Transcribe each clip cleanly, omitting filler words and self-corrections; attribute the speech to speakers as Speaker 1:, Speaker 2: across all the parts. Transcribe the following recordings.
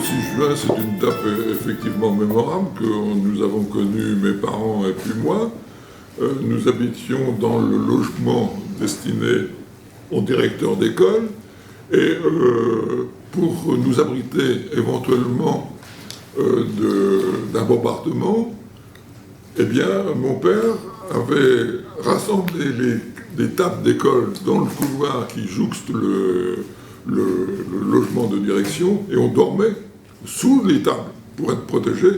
Speaker 1: 6 juin, c'est une date effectivement mémorable que nous avons connue, mes parents et puis moi. Nous habitions dans le logement destiné au directeur d'école et pour nous abriter éventuellement d'un bombardement, eh bien, mon père avait rassemblé les tables d'école dans le couloir qui jouxte le logement de direction et on dormait sous les tables pour être protégé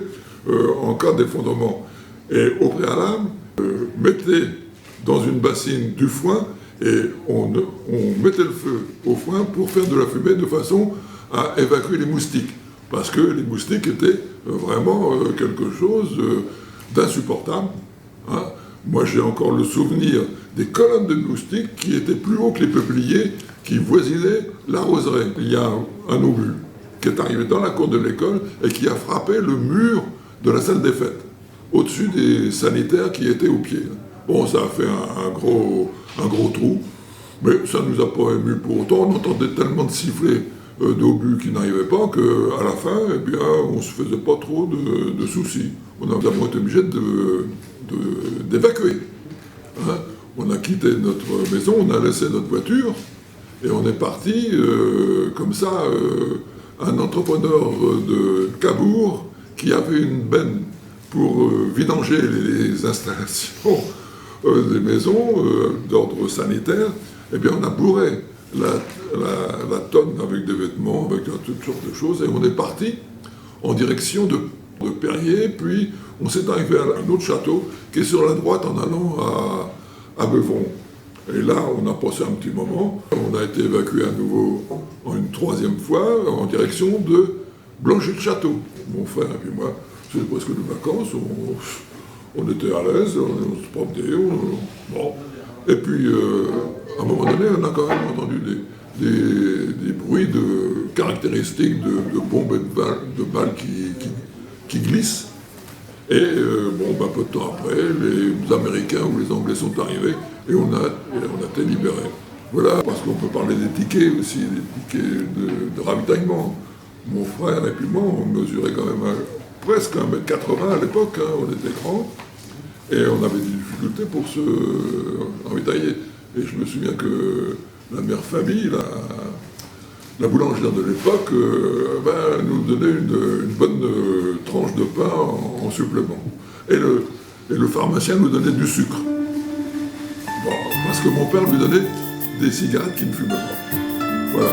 Speaker 1: en cas d'effondrement. Et au préalable, mettait dans une bassine du foin et on mettait le feu au foin pour faire de la fumée de façon à évacuer les moustiques. Parce que les moustiques étaient vraiment quelque chose d'insupportable. Hein. Moi, j'ai encore le souvenir des colonnes de moustiques qui étaient plus hauts que les peupliers qui voisinaient la roseraie. Il y a un obus qui est arrivé dans la cour de l'école et qui a frappé le mur de la salle des fêtes, au-dessus des sanitaires qui étaient au pied. Bon, ça a fait un gros trou, mais ça ne nous a pas émus pour autant. On entendait tellement de sifflets d'obus qui n'arrivaient pas qu'à la fin, eh bien, on ne se faisait pas trop de soucis. On a d'abord été obligé d'évacuer. Hein. On a quitté notre maison, on a laissé notre voiture, et on est parti, comme ça, un entrepreneur de Cabourg qui avait une benne pour vidanger les installations des maisons d'ordre sanitaire, eh bien on a bourré la tonne avec des vêtements, avec toutes sortes de choses, et on est parti en direction de Perrier, puis on s'est arrivé à un autre château qui est sur la droite en allant à Beuvron. Et là, on a passé un petit moment, on a été évacué à nouveau une 3e fois en direction de Blanchet-le-Château. Mon frère et puis moi, c'était presque des vacances, on était à l'aise, on se promenait, bon. Et puis, à un moment donné, on a quand même entendu des bruits caractéristiques de bombes et de balles qui glissent. Et peu de temps après, les Américains ou les Anglais sont arrivés et on a été libérés. Voilà, parce qu'on peut parler des tickets aussi, des tickets de ravitaillement. Mon frère et puis moi, on mesurait quand même presque 1m80 à l'époque, hein, on était grands, et on avait des difficultés pour se ravitailler. Et je me souviens que la mère famille, la boulangère de l'époque, nous donnait une bonne tranche de pain en supplément. Et le pharmacien nous donnait du sucre. Bon, parce que mon père lui donnait des cigarettes qui ne fumaient pas. Voilà.